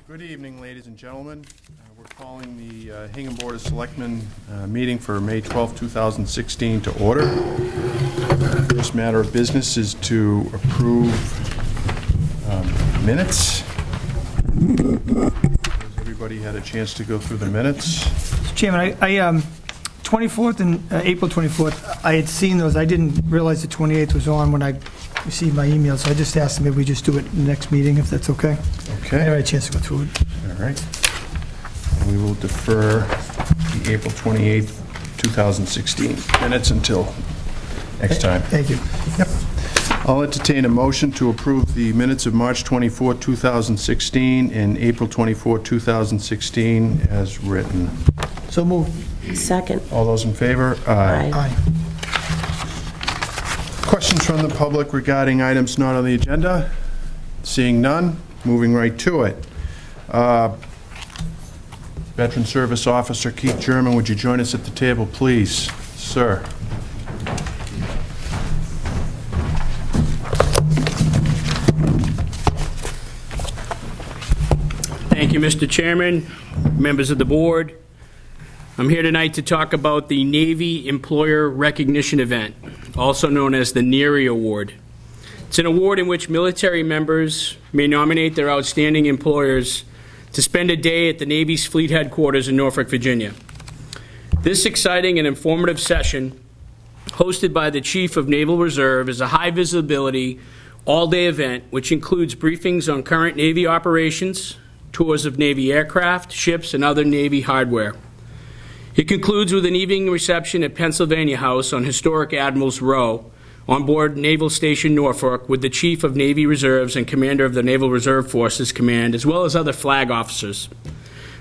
Good evening, ladies and gentlemen. We're calling the Hingham Board of Selectmen meeting for May 12, 2016 to order. First matter of business is to approve minutes. Has everybody had a chance to go through the minutes? Mr. Chairman, I 24th and April 24th, I had seen those. I didn't realize the 28th was on when I received my email, so I just asked them if we just do it in the next meeting, if that's okay. Okay. I had a chance to go through it. All right. We will defer the April 28th, 2016 minutes until next time. Thank you. Yep. I'll entertain a motion to approve the minutes of March 24, 2016 and April 24, 2016 as written. So moved. Second. All those in favor? Aye. Aye. Questions from the public regarding items not on the agenda? Seeing none, moving right to it. Veteran Service Officer Keith Jermyn, would you join us at the table, please? Sir. Thank you, Mr. Chairman, members of the board. I'm here tonight to talk about the Navy Employer Recognition Event, also known as the NERI Award. It's an award in which military members may nominate their outstanding employers to spend a day at the Navy's Fleet Headquarters in Norfolk, Virginia. This exciting and informative session, hosted by the Chief of Naval Reserve, is a high-visibility, all-day event which includes briefings on current Navy operations, tours of Navy aircraft, ships, and other Navy hardware. It concludes with an evening reception at Pennsylvania House on historic Admiral's Row on board Naval Station Norfolk with the Chief of Navy Reserves and Commander of the Naval Reserve Forces Command, as well as other flag officers.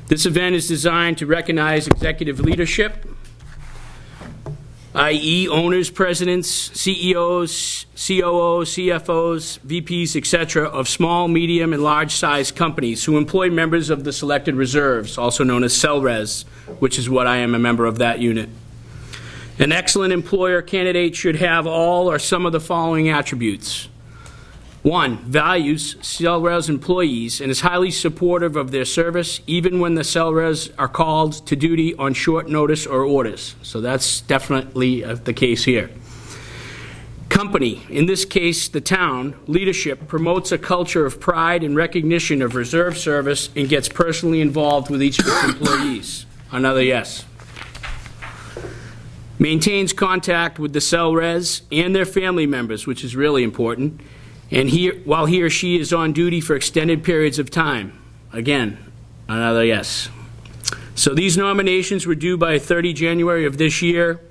This event is designed to recognize executive leadership, i.e. owners, presidents, CEOs, COOs, CFOs, VPs, etc., of small, medium, and large-sized companies who employ members of the selected reserves, also known as CELRES, which is what I am a member of that unit. An excellent employer candidate should have all or some of the following attributes. 1, values CELRES employees and is highly supportive of their service, even when the CELRES are called to duty on short notice or orders. So that's definitely the case here. Company, in this case the town, leadership promotes a culture of pride and recognition of reserve service and gets personally involved with each of its employees. Another yes. Maintains contact with the CELRES and their family members, which is really important, and while he or she is on duty for extended periods of time. Again, another yes. So these nominations were due by 30 January of this year.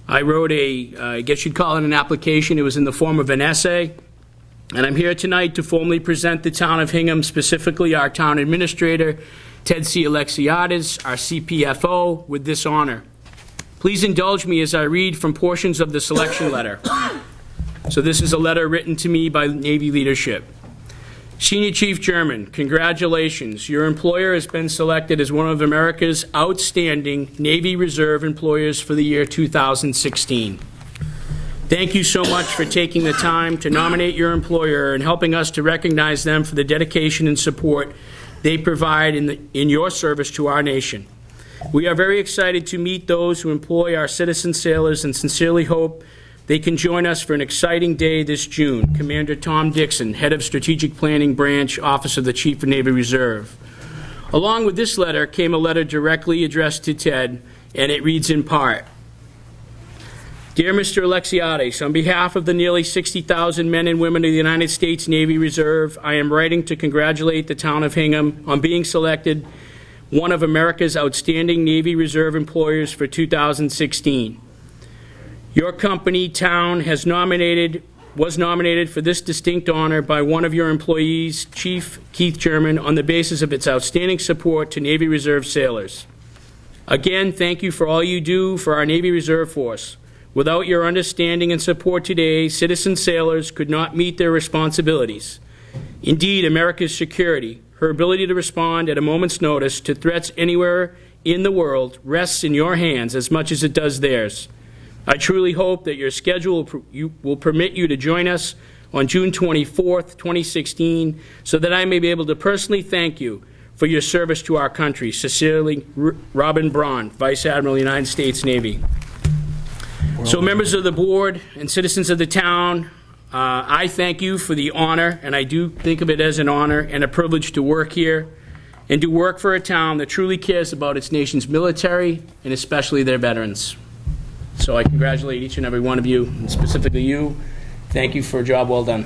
I wrote I guess you'd call it an application. It was in the form of an essay. And I'm here tonight to formally present the town of Hingham, specifically our town administrator, Ted C. Alexiades, our CPFO, with this honor. Please indulge me as I read from portions of the selection letter. So this is a letter written to me by Navy leadership. Senior Chief Jermyn, congratulations. Your employer has been selected as one of America's outstanding Navy Reserve employers for the year 2016. Thank you so much for taking the time to nominate your employer and helping us to recognize them for the dedication and support they provide in your service to our nation. We are very excited to meet those who employ our citizen sailors and sincerely hope they can join us for an exciting day this June. Commander Tom Dixon, Head of Strategic Planning Branch, Office of the Chief of Navy Reserve. Along with this letter came a letter directly addressed to Ted, and it reads in part, Dear Mr. Alexiades, on behalf of the nearly 60,000 men and women of the United States Navy Reserve, I am writing to congratulate the town of Hingham on being selected one of America's outstanding Navy Reserve employers for 2016. Your company, town, was nominated for this distinct honor by one of your employees, Chief Keith Jermyn, on the basis of its outstanding support to Navy Reserve sailors. Again, thank you for all you do for our Navy Reserve Force. Without your understanding and support today, citizen sailors could not meet their responsibilities. Indeed, America's security, her ability to respond at a moment's notice to threats anywhere in the world, rests in your hands as much as it does theirs. I truly hope that your schedule will permit you to join us on June 24th, 2016, so that I may be able to personally thank you for your service to our country. Sincerely, Robin Braun, Vice Admiral, United States Navy. So members of the board and citizens of the town, I thank you for the honor, and I do think of it as an honor and a privilege to work here and to work for a town that truly cares about its nation's military and especially their veterans. So I congratulate each and every one of you, and specifically you. Thank you for a job well done. I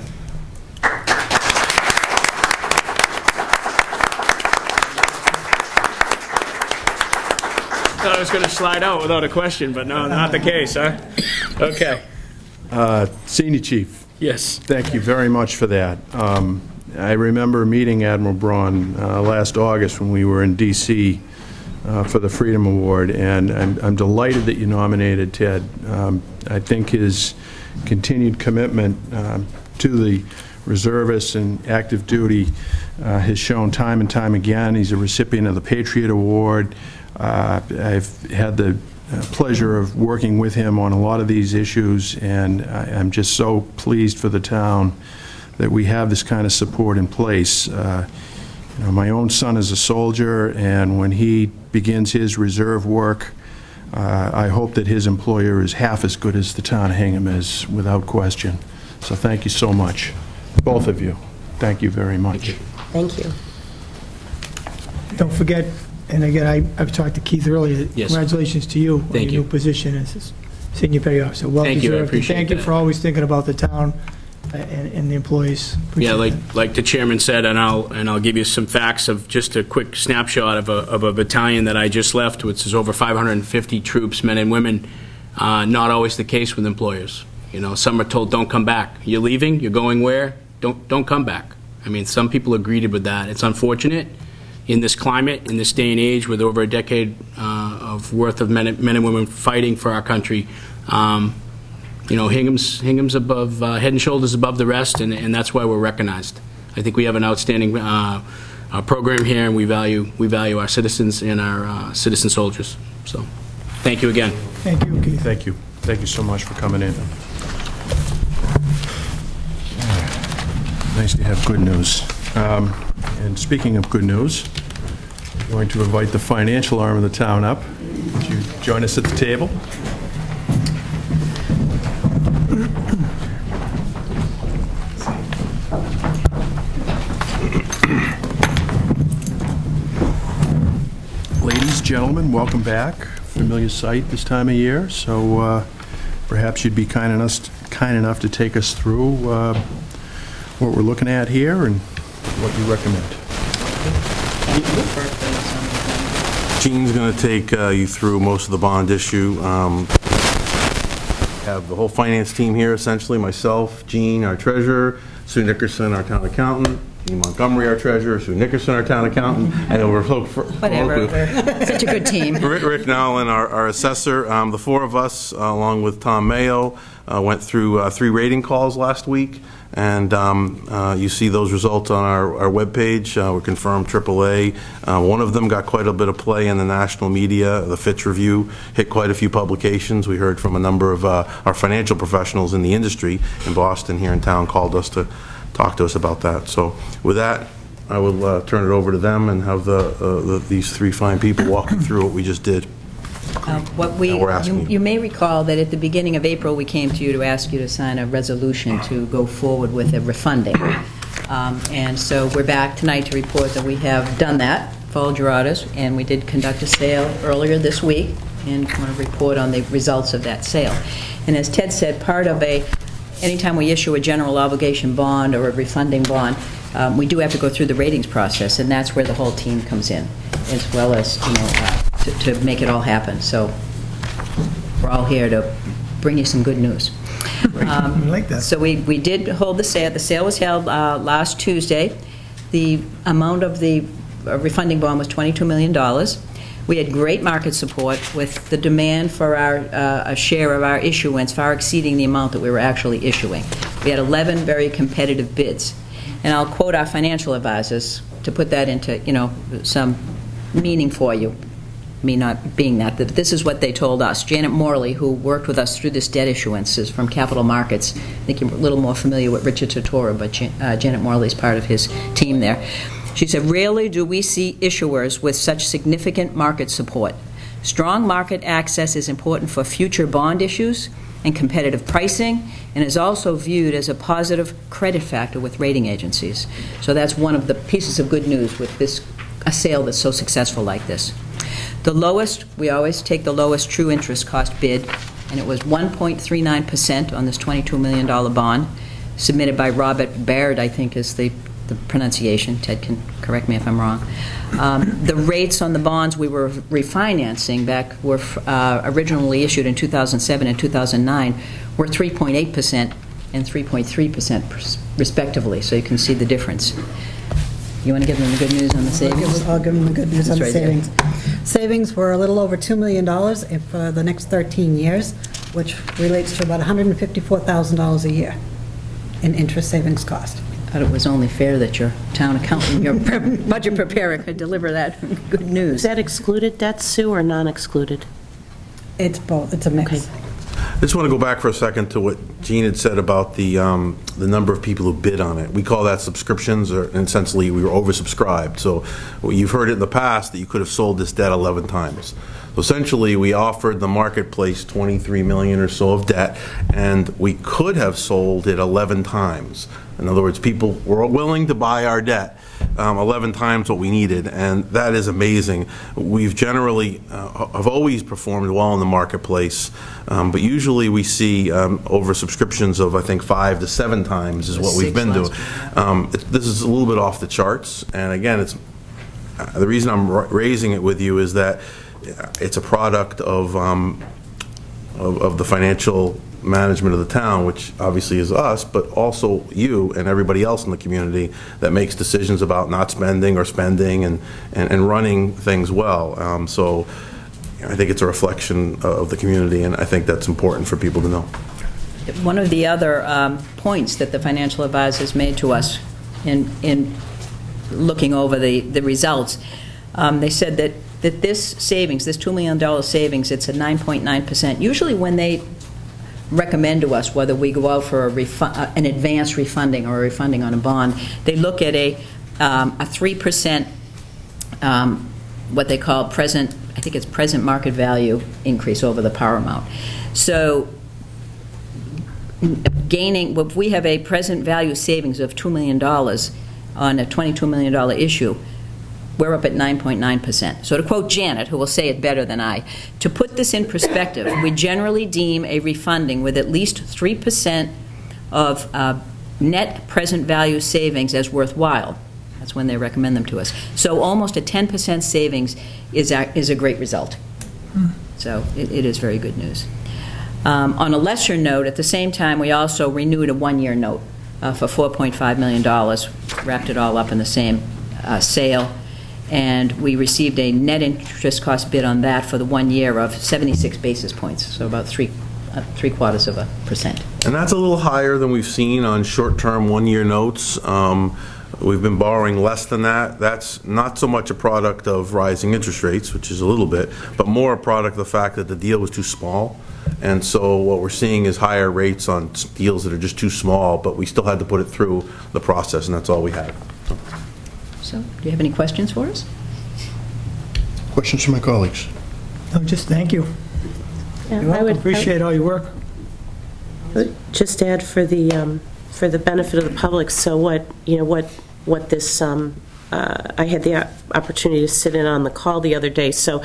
thought I was going to slide out without a question, but no, not the case, huh? Okay. Senior Chief, Yes. thank you very much for that. I remember meeting Admiral Braun last August when we were in D.C. For the Freedom Award, and I'm delighted that you nominated Ted. I think his continued commitment to the reservists and active duty has shown time and time again. He's a recipient of the Patriot Award. I've had the pleasure of working with him on a lot of these issues, and I'm just so pleased for the town that we have this kind of support in place. You know, my own son is a soldier, and when he begins his reserve work, I hope that his employer is half as good as the town of Hingham is, without question. So thank you so much, both of you. Thank you very much. Thank you. Don't forget, and again, I've talked to Keith earlier. Yes. Congratulations to you on Thank your you. new position as Senior Petty Officer. Well Thank you, I deserved. appreciate Thank you that. for always thinking about the town and the employees. Yeah, Appreciate like the chairman said, and I'll give you some facts of just a quick snapshot of a battalion that I just left, which is over 550 troops, men and women. Not always the case with employers. You know, some are told, "Don't come back. You're leaving. You're going where? Don't come back." I mean, some people are greeted with that. It's unfortunate in this climate, in this day and age, with over a decade of worth of men and women fighting for our country. You know, Hingham's above, head and shoulders above the rest, and that's why we're recognized. I think we have an outstanding program here, and we value our citizens and our citizen soldiers. So, thank you again. it. Thank you, Keith. Thank you. Thank you so much for coming in. Nice to have good news. And speaking of good news, I'm going to invite the financial arm of the town up. Would you join us at the table? Ladies, gentlemen, welcome back. Familiar sight this time of year, so perhaps you'd be kind enough to take us through what we're looking at here and what you recommend. Gene's going to take you through most of the bond issue. Have the whole finance team here, essentially, myself, Gene, our treasurer, Sue Nickerson, our town accountant, Dean Montgomery, our treasurer, Sue Nickerson, our town accountant, and over Whatever. We're such a good team. Rick Nowlin, our assessor. The four of us, along with Tom Mayo, went through 3 rating calls last week, and you see those results on our webpage. We're confirmed AAA. One of them got quite a bit of play in the national media. The Fitch Review hit quite a few publications. We heard from a number of our financial professionals in the industry in Boston here in town called us to talk to us about that. So with that, I will turn it over to them and have these 3 fine people walk you through what we just did. You may recall that at the beginning of April, we came to you to ask you to sign a resolution to go forward with a refunding. And so we're back tonight to report that we have done that, followed your orders, and we did conduct a sale earlier this week, and want to report on the results of that sale. And as Ted said, anytime we issue a general obligation bond or a refunding bond, we do have to go through the ratings process, and that's where the whole team comes in, as well as, to make it all happen. So we're all here to bring you some good news. I like that. So we did hold the sale. The sale was held last Tuesday. The amount of the refunding bond was $22 million. We had great market support with the demand for a share of our issuance far exceeding the amount that we were actually issuing. We had 11 very competitive bids. And I'll quote our financial advisors to put that into, some meaning for you. me not being that this is what they told us. Janet Morley, who worked with us through this debt issuance, is from Capital Markets. I think you're a little more familiar with Richard Tortora, but Janet Morley is part of his team there. She said, rarely do we see issuers with such significant market support. Strong market access is important for future bond issues and competitive pricing, and is also viewed as a positive credit factor with rating agencies. So that's one of the pieces of good news with a sale that's so successful like this. The lowest, we always take the lowest true interest cost bid, and it was 1.39% on this $22 million bond, submitted by Robert Baird, I think is the pronunciation. Ted can correct me if I'm wrong. The rates on the bonds we were refinancing back were originally issued in 2007 and 2009 were 3.8% and 3.3% respectively, so you can see the difference. You want to give them the good news on the savings? I'll give them the good news on the That's right there. savings. Savings were a little over $2 million for the next 13 years, which relates to about $154,000 a year in interest savings cost. I thought it was only fair that your town accountant, your budget preparer could deliver that good news. Is that excluded debt, Sue, or non-excluded? It's both, it's a mix. Okay. I just want to go back for a second to what Jean had said about the number of people who bid on it. We call that subscriptions, or essentially we were oversubscribed. So you've heard it in the past that you could have sold this debt 11 times. So essentially, we offered the marketplace $23 million or so of debt, and we could have sold it 11 times. In other words, people were willing to buy our debt 11 times what we needed, and that is amazing. We've generally have always performed well in the marketplace, but usually we see oversubscriptions of, I think, 5 to 7 times is what we've been doing. This is a little bit off the charts, and again, it's the reason I'm raising it with you is that it's a product of the financial management of the town, which obviously is us, but also you and everybody else in the community that makes decisions about not spending or spending and running things well. So I think it's a reflection of the community, and I think that's important for people to know. One of the other points that the financial advisors made to us in looking over the results, they said that this savings, this $2 million savings, it's a 9.9%. Usually when they recommend to us whether we go out for an advance refunding or a refunding on a bond, they look at a 3%, what they call present, I think it's present market value increase over the par amount. So gaining, if we have a present value savings of $2 million on a $22 million issue, we're up at 9.9%. So to quote Janet, who will say it better than I, to put this in perspective, we generally deem a refunding with at least 3% of net present value savings as worthwhile. That's when they recommend them to us. So almost a 10% savings is a great result. So it is very good news. On a lesser note, at the same time, we also renewed a one-year note for $4.5 million, wrapped it all up in the same sale. And we received a net interest cost bid on that for the 1 year of 76 basis points, so about 0.75%. And that's a little higher than we've seen on short-term one-year notes. We've been borrowing less than that. That's not so much a product of rising interest rates, which is a little bit, but more a product of the fact that the deal was too small. And so what we're seeing is higher rates on deals that are just too small, but we still had to put it through the process, and that's all we had. So, do you have any questions for us? Questions from my colleagues? No, just thank you. Yeah, You're welcome. Appreciate all your work. I would just add for the benefit of the public. So what this I had the opportunity to sit in on the call the other day. So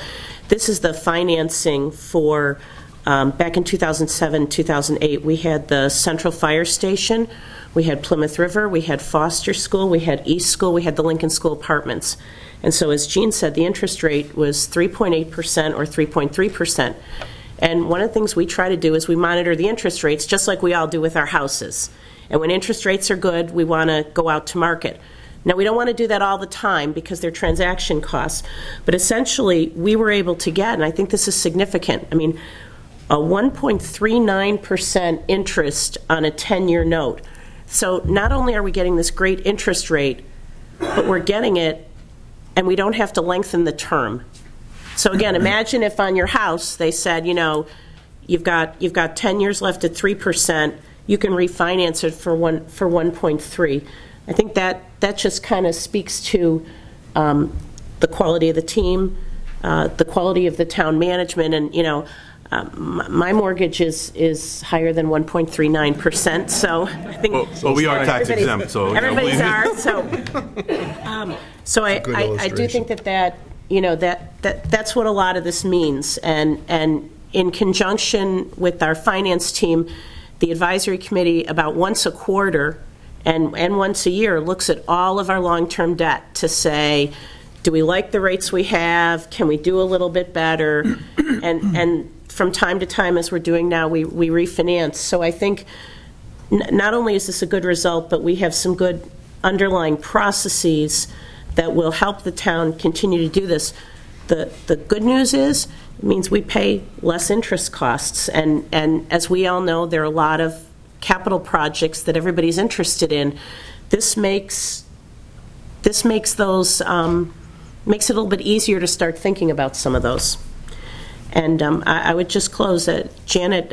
this is the financing for back in 2007, 2008. We had the Central Fire Station. We had Plymouth River, we had Foster School, we had East School, we had the Lincoln School Apartments. And so as Jean said, the interest rate was 3.8% or 3.3%. And one of the things we try to do is we monitor the interest rates just like we all do with our houses. And when interest rates are good, we want to go out to market. Now, we don't want to do that all the time because they're transaction costs. But essentially, we were able to get, and I think this is significant, I mean, a 1.39% interest on a 10-year note. So not only are we getting this great interest rate, but we're getting it and we don't have to lengthen the term. So again, imagine if on your house, they said, you've got 10 years left at 3%, you can refinance it for 1.3. I think that just kind of speaks to the quality of the team, the quality of the town management, and, my mortgage is higher than 1.39%, so I think... Well, we are tax exempt, so... Everybody's are, so... So I do think that's what a lot of this means, and in conjunction with our finance team, the advisory committee about once a quarter and once a year looks at all of our long-term debt to say, do we like the rates we have? Can we do a little bit better? And from time to time, as we're doing now, we refinance. So I think not only is this a good result, but we have some good underlying processes that will help the town continue to do this. The good news is it means we pay less interest costs. And as we all know, there are a lot of capital projects that everybody's interested in. This makes those makes it a little bit easier to start thinking about some of those. And I would just close that Janet,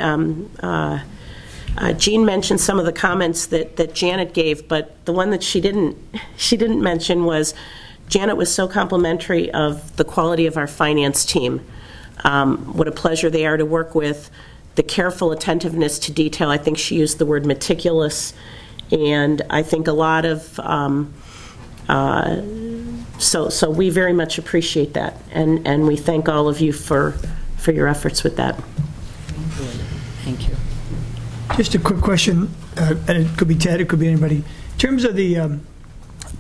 Jean mentioned some of the comments that Janet gave, but the one that she didn't mention was Janet was so complimentary of the quality of our finance team. What a pleasure they are to work with. The careful attentiveness to detail. I think she used the word meticulous, and I think a lot of so we very much appreciate that, and we thank all of you for your efforts with that. Thank you. Just a quick question, and it could be Ted, it could be anybody. In terms of the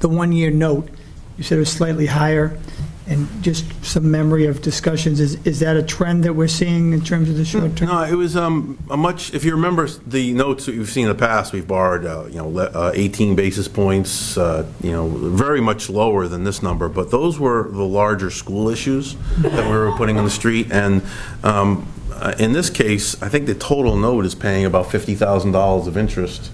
one-year note, you said it was slightly higher, and just some memory of discussions. Is that a trend that we're seeing in terms of the short term? No, it was a much, if you remember the notes that you've seen in the past, we've borrowed, 18 basis points, very much lower than this number, but those were the larger school issues that we were putting on the street, and in this case, I think the total note is paying about $50,000 of interest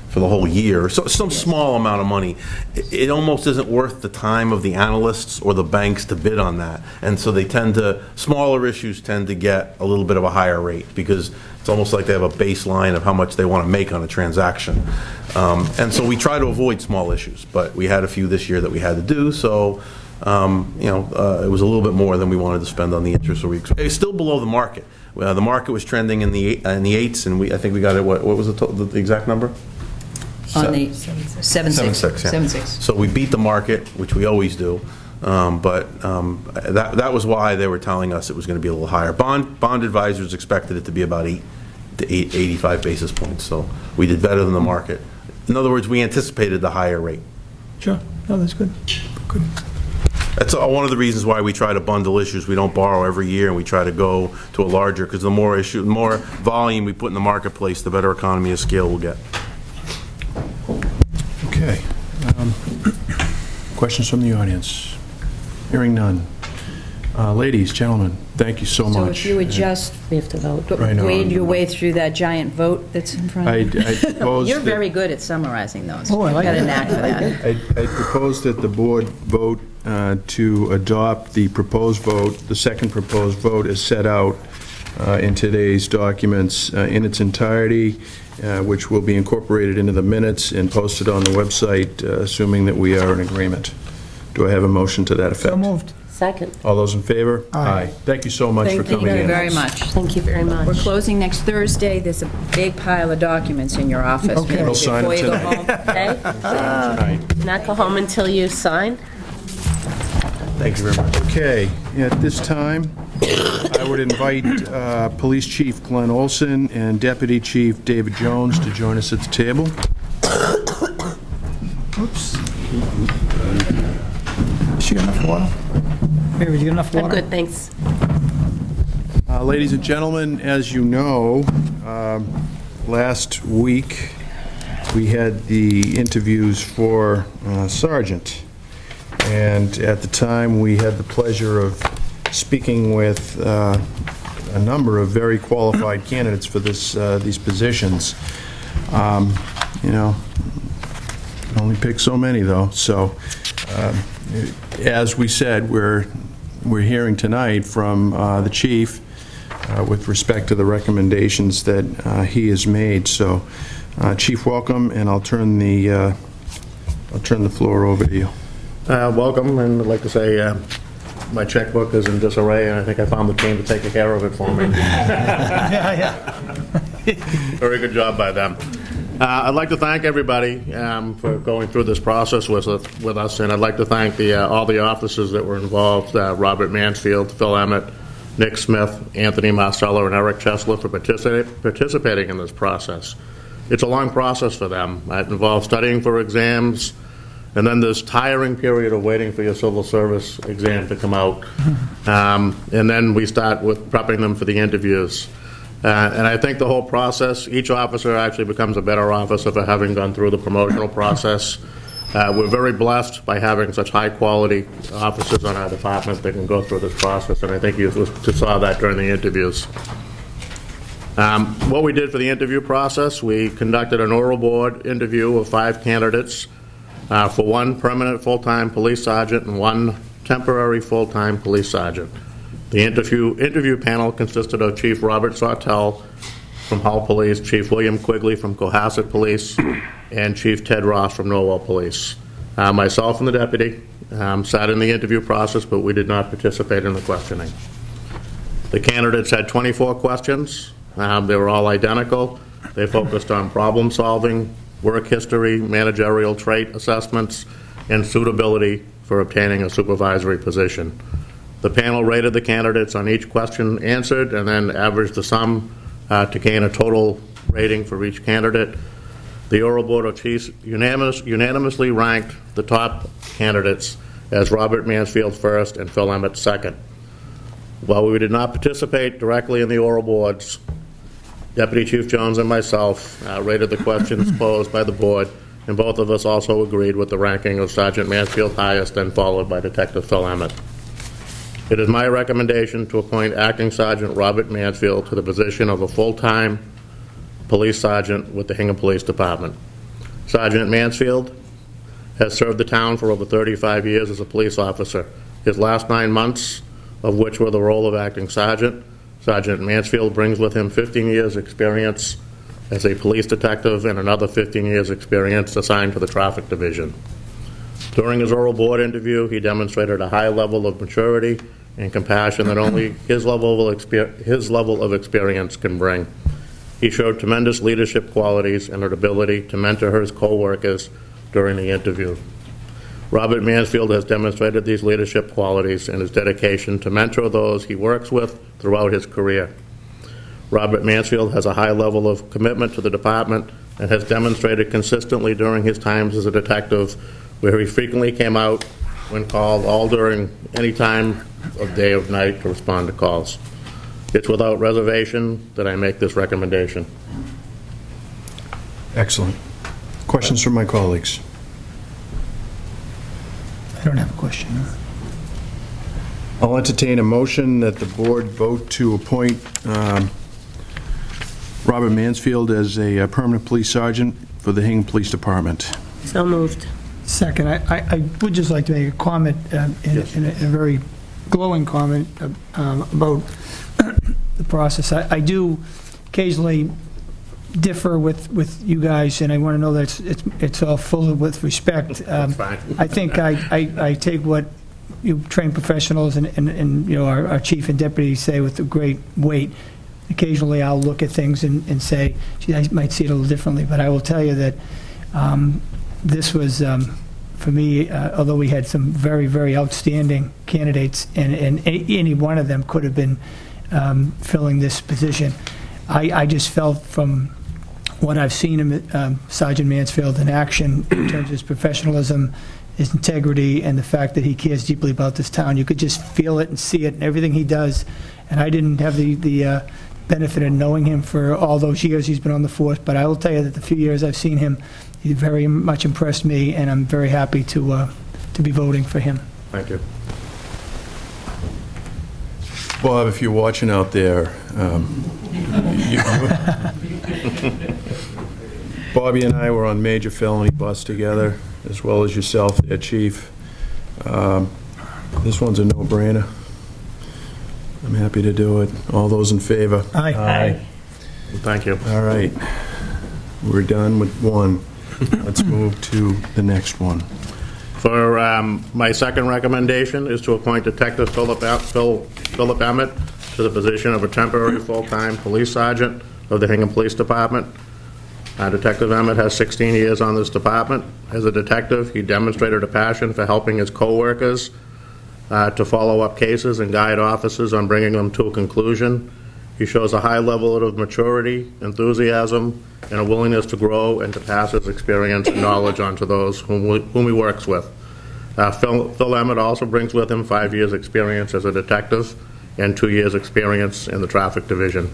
for the whole year, so some small amount of money. It almost isn't worth the time of the analysts or the banks to bid on that, and so smaller issues tend to get a little bit of a higher rate because it's almost like they have a baseline of how much they want to make on a transaction. And so we try to avoid small issues, but we had a few this year that we had to do, so it was a little bit more than we wanted to spend on the interest. So it's still below the market. The market was trending in the 8s, and I think we got it. What was the exact number? On the 7.6. 7.6, yeah. 7.6. So we beat the market, which we always do, but that was why they were telling us it was going to be a little higher. Bond advisors expected it to be about 8 to 85 basis points, so we did better than the market. In other words, we anticipated the higher rate. Sure. No, that's good. Good. That's one of the reasons why we try to bundle issues. We don't borrow every year, and we try to go to a larger, because the more volume we put in the marketplace, the better economy of scale we'll get. Okay. Questions from the audience? Hearing none. Ladies, gentlemen, thank you so much. So if you would just We have to vote. wade your way through that giant vote that's in front of you. I propose You're that- very good at summarizing those. Oh, I like You've got a that. knack for that. I propose that the board vote to adopt the proposed vote, the second proposed vote as set out in today's documents in its entirety, which will be incorporated into the minutes and posted on the website, assuming that we are in agreement. Do I have a motion to that effect? So moved. Second. All those in favor? Aye. Thank you so much for Thank coming you in. very much. Thank you very much. We're closing next Thursday. There's a big pile of documents in your office. Okay. Maybe We'll sign before them you go tonight. home. Okay? Tonight. Not go home until you sign? Thank you very much. Okay, at this time, I would invite Police Chief Glenn Olson and Deputy Chief David Jones to join us at the table. Oops. She got enough water? Mary, did you get enough water? I'm good, thanks. Ladies and gentlemen, as you know, last week we had the interviews for Sergeant, and at the time we had the pleasure of speaking with a number of very qualified candidates for these positions. You know, only pick so many though, so as we said, we're we're hearing tonight from the chief with respect to the recommendations that he has made. So, Chief, welcome, and I'll turn the floor over to you. Welcome, and I'd like to say my checkbook is in disarray, and I think I found the team to take care of it for me. Very good job by them. I'd like to thank everybody for going through this process with us, and I'd like to thank all the officers that were involved, Robert Mansfield, Phil Emmett, Nick Smith, Anthony Marcello, and Eric Chesler for participating in this process. It's a long process for them. It involves studying for exams, and then this tiring period of waiting for your civil service exam to come out. And then we start with prepping them for the interviews. And I think the whole process, each officer actually becomes a better officer for having gone through the promotional process. We're very blessed by having such high-quality officers on our department that can go through this process, and I think you saw that during the interviews. What we did for the interview process, we conducted an oral board interview of 5 candidates for 1 permanent full-time police sergeant and 1 temporary full-time police sergeant. The interview panel consisted of Chief Robert Sawtell from Hull Police, Chief William Quigley from Cohasset Police, and Chief Ted Ross from Norwell Police. Myself and the deputy sat in the interview process, but we did not participate in the questioning. The candidates had 24 questions. They were all identical. They focused on problem solving, work history, managerial trait assessments, and suitability for obtaining a supervisory position. The panel rated the candidates on each question answered and then averaged the sum to gain a total rating for each candidate. The oral board of chiefs unanimously ranked the top candidates as Robert Mansfield first and Phil Emmett second. While we did not participate directly in the oral boards, Deputy Chief Jones and myself rated the questions posed by the board, and both of us also agreed with the ranking of Sergeant Mansfield highest, then followed by Detective Phil Emmett. It is my recommendation to appoint Acting Sergeant Robert Mansfield to the position of a full-time police sergeant with the Hingham Police Department. Sergeant Mansfield has served the town for over 35 years as a police officer. His last 9 months, of which were the role of acting sergeant, Sergeant Mansfield brings with him 15 years experience as a police detective and another 15 years experience assigned to the traffic division. During his oral board interview, he demonstrated a high level of maturity and compassion that only his level of experience can bring. He showed tremendous leadership qualities and an ability to mentor his co-workers during the interview. Robert Mansfield has demonstrated these leadership qualities and his dedication to mentor those he works with throughout his career. Robert Mansfield has a high level of commitment to the department and has demonstrated consistently during his times as a detective, where he frequently came out when called, all during any time of day or night, to respond to calls. It's without reservation that I make this recommendation. Excellent. Questions from my colleagues? I don't have a question. I'll entertain a motion that the board vote to appoint Robert Mansfield as a permanent police sergeant for the Hingham Police Department. So moved. Second, I would just like to make a comment, in a very glowing comment about the process. I do occasionally differ with you guys, and I want to know that it's all full with respect. That's fine. I think I take what you trained professionals and you know, our chief and deputy say with a great weight. Occasionally I'll look at things and say, gee, I might see it a little differently, but I will tell you that this was, for me, although we had some very, very outstanding candidates, and any one of them could have been filling this position, I just felt from what I've seen him, Sergeant Mansfield, in action in terms of his professionalism, his integrity, and the fact that he cares deeply about this town. You could just feel it and see it in everything he does. And I didn't have the benefit of knowing him for all those years he's been on the force, but I will tell you that the few years I've seen him, he very much impressed me, and I'm very happy to be voting for him. Thank you. Bob, if you're watching out there, Bobby and I were on major felony bus together, as well as yourself there, Chief. This one's a no-brainer. I'm happy to do it. All those in favor? Aye. Thank you. All right. We're done with one. Let's move to the next one. For my second recommendation is to appoint Detective Philip Emmett to the position of a temporary full-time police sergeant of the Hingham Police Department. Detective Emmett has 16 years on this department. As a detective, he demonstrated a passion for helping his coworkers to follow up cases and guide officers on bringing them to a conclusion. He shows a high level of maturity, enthusiasm, and a willingness to grow and to pass his experience and knowledge on to those whom he works with. Phil Emmett also brings with him 5 years' experience as a detective and 2 years' experience in the traffic division.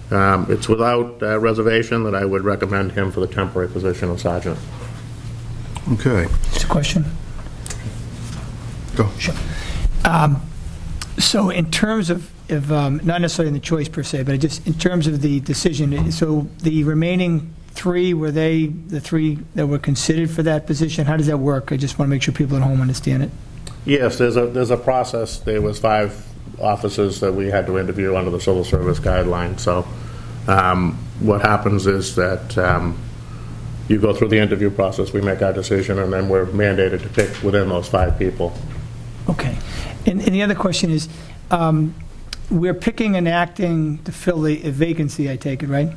It's without reservation that I would recommend him for the temporary position of sergeant. Okay. Just a question. Go. Sure. So in terms of not necessarily in the choice per se, but just in terms of the decision, so the remaining three, were they the three that were considered for that position? How does that work? I just want to make sure people at home understand it. Yes, there's a process. There was 5 officers that we had to interview under the civil service guidelines. So what happens is that you go through the interview process, we make our decision, and then we're mandated to pick within those 5 people. Okay. And the other question is, we're picking an acting to fill a vacancy, I take it, right?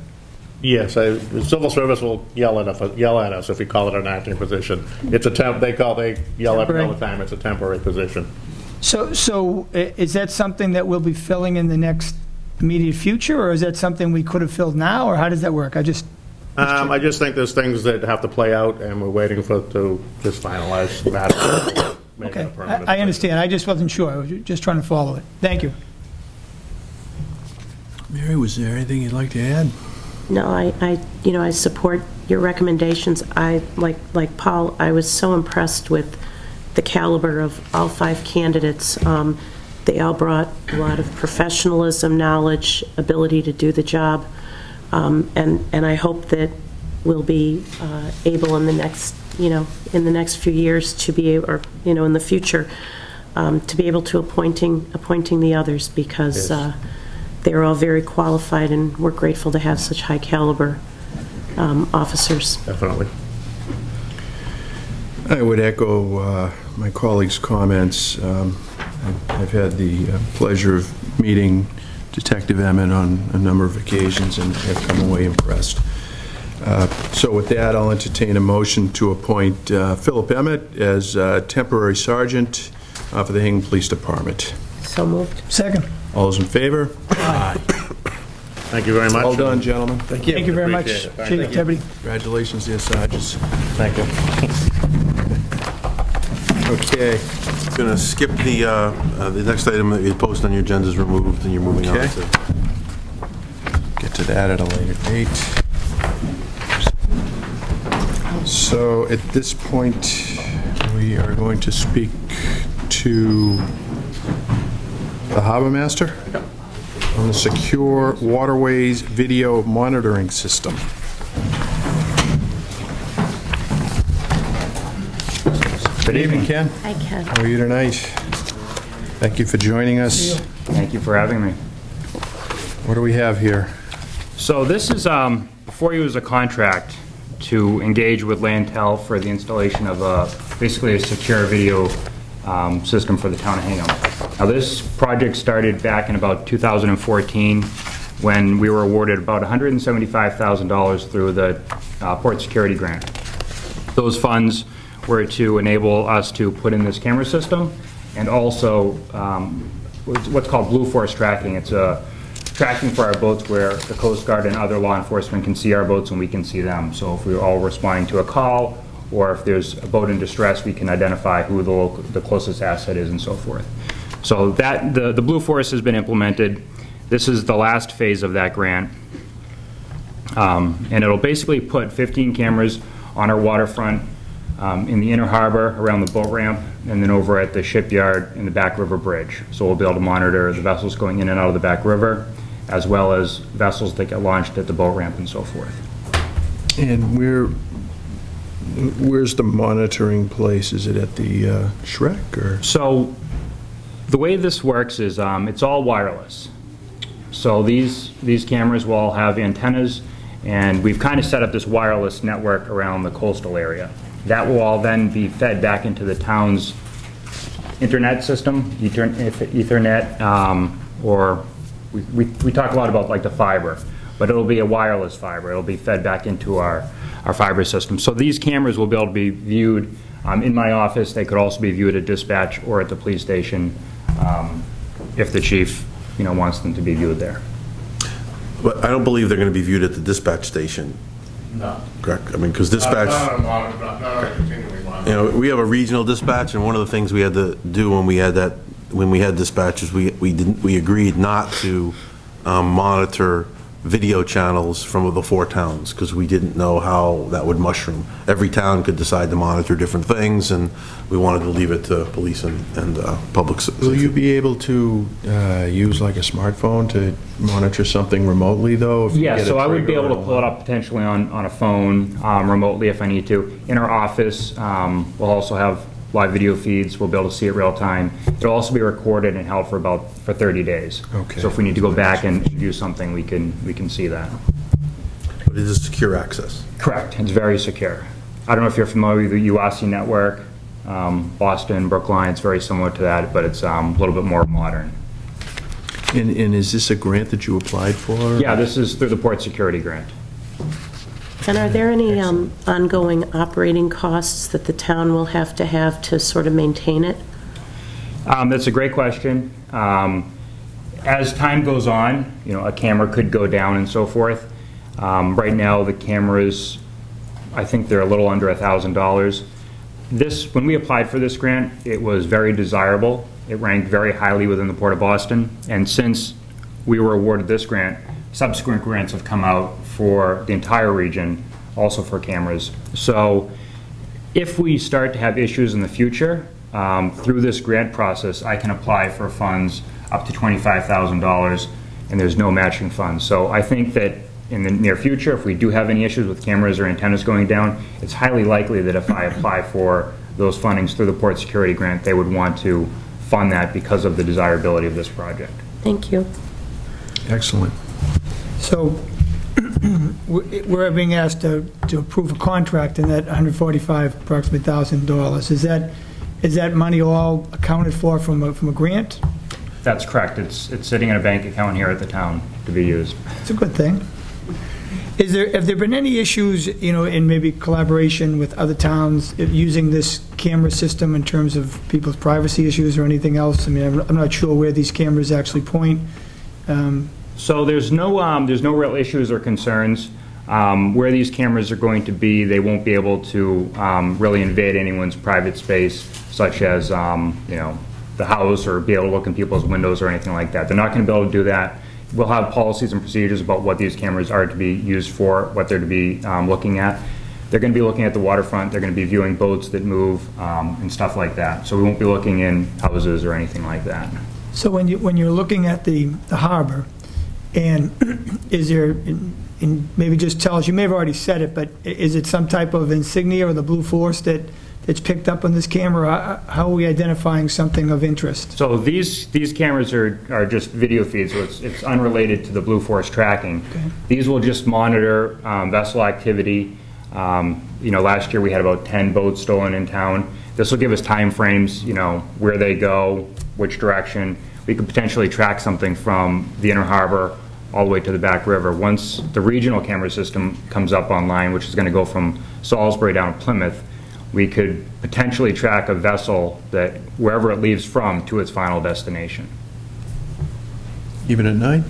Yes, the civil service will yell at us if we call it an acting position. It's a temp. They yell at me all the time. It's a temporary position. So is that something that we'll be filling in the next immediate future, or is that something we could have filled now, or how does that work? I just think there's things that have to play out, and we're waiting to just finalize the matter. Okay, I understand. I just wasn't sure. I was just trying to follow it. Thank you. Mary, was there anything you'd like to add? No, I support your recommendations. Like Paul, I was so impressed with the caliber of all 5 candidates. They all brought a lot of professionalism, knowledge, ability to do the job, and I hope that we'll be able in the next few years to be able, or in the future, to be able to appointing the others, because they're all very qualified, and we're grateful to have such high caliber officers. Definitely. I would echo my colleagues' comments. I've had the pleasure of meeting Detective Emmett on a number of occasions and have come away impressed. So with that, I'll entertain a motion to appoint Philip Emmett as temporary sergeant for the Hingham Police Department. So moved. Second. All those in favor? Aye. Thank you very much. All done, gentlemen. Thank you very much. Appreciate it. Thank Chief you. Deputy. Congratulations, dear sergeants. Thank you. Okay. I'm going to skip the next item that you post on your agenda is removed, and you're moving on Okay. to... Get to that at a later date. So at this point, we are going to speak to the Harbor Master on the secure Waterways video monitoring system. Good evening, Ken. Hi, Ken. How are you tonight? Thank you for joining us. Thank you for having me. What do we have here? So this is, before you, was a contract to engage with Lantel for the installation of basically a secure video system for the town of Hingham. Now this project started back in about 2014 when we were awarded about $175,000 through the Port Security Grant. Those funds were to enable us to put in this camera system and also what's called Blue Force tracking. It's a tracking for our boats where the Coast Guard and other law enforcement can see our boats and we can see them. So if we're all responding to a call or if there's a boat in distress, we can identify who the closest asset is and so forth. So that the Blue Force has been implemented. This is the last phase of that grant. And it'll basically put 15 cameras on our waterfront, in the inner harbor, around the boat ramp, and then over at the shipyard in the Back River Bridge. So we'll be able to monitor the vessels going in and out of the Back River, as well as vessels that get launched at the boat ramp and so forth. And where's the monitoring place? Is it at the Shrek or? So The way this works is it's all wireless. So these cameras will all have antennas, and we've kind of set up this wireless network around the coastal area. That will all then be fed back into the town's internet system, Ethernet, or we talk a lot about like the fiber, but it'll be a wireless fiber. It'll be fed back into our fiber system. So these cameras will be able to be viewed in my office. They could also be viewed at dispatch or at the police station if the chief, wants them to be viewed there. But I don't believe they're going to be viewed at the dispatch station. No. Correct? I mean, because dispatch, Not on a continuing monitor. we have a regional dispatch, and one of the things we had to do when we had dispatch is we agreed not to monitor video channels from the 4 towns, because we didn't know how that would mushroom. Every town could decide to monitor different things, and we wanted to leave it to police and public. Will you be able to use like a smartphone to monitor something remotely, though? if you Yeah, get a so I would be trigger able to or pull it alarm? up potentially on a phone remotely if I need to. In our office, we'll also have live video feeds. We'll be able to see it real time. It'll also be recorded and held for 30 days. Okay. So if we need to go back and view something, we can see that. But it is secure access. Correct. It's very secure. I don't know if you're familiar with the UASI network, Boston, Brookline. It's very similar to that, but it's a little bit more modern. And is this a grant that you applied for? Yeah, this is through the Port Security Grant. And are there any ongoing operating costs that the town will have to sort of maintain it? That's a great question. As time goes on, a camera could go down and so forth. Right now, the cameras, I think they're a little under $1,000. When we applied for this grant, it was very desirable. It ranked very highly within the Port of Boston. And since we were awarded this grant, subsequent grants have come out for the entire region, also for cameras. So if we start to have issues in the future, through this grant process, I can apply for funds up to $25,000, and there's no matching funds. So I think that in the near future, if we do have any issues with cameras or antennas going down, it's highly likely that if I apply for those fundings through the Port Security Grant, they would want to fund that because of the desirability of this project. Thank you. Excellent. So we're being asked to approve a contract in that approximately $1,000. Is that money all accounted for from a grant? That's correct. It's sitting in a bank account here at the town to be used. It's a good thing. Have there been any issues, in maybe collaboration with other towns using this camera system in terms of people's privacy issues or anything else? I mean, I'm not sure where these cameras actually point. So there's no real issues or concerns. Where these cameras are going to be, they won't be able to really invade anyone's private space, such as the house, or be able to look in people's windows or anything like that. They're not going to be able to do that. We'll have policies and procedures about what these cameras are to be used for, what they're to be looking at. They're going to be looking at the waterfront. They're going to be viewing boats that move and stuff like that. So we won't be looking in houses or anything like that. So when you're looking at the harbor, and is there, and maybe just tell us, you may have already said it, but is it some type of insignia or the blue force that's picked up on this camera? How are we identifying something of interest? So these cameras are just video feeds, so it's unrelated to the Blue Force tracking. Okay. These will just monitor vessel activity. Last year we had about 10 boats stolen in town. This will give us time frames, where they go, which direction. We could potentially track something from the inner harbor all the way to the back river. Once the regional camera system comes up online, which is going to go from Salisbury down to Plymouth, we could potentially track a vessel that wherever it leaves from to its final destination. Even at night?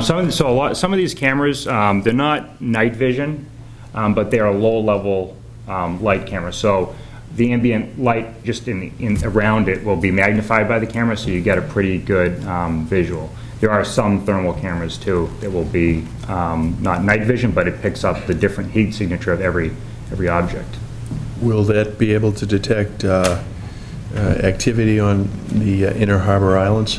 Some of these cameras, they're not night vision, but they are low-level light cameras. So the ambient light just around it will be magnified by the camera, so you get a pretty good visual. There are some thermal cameras too that will be not night vision, but it picks up the different heat signature of every object. Will that be able to detect activity on the inner harbor islands?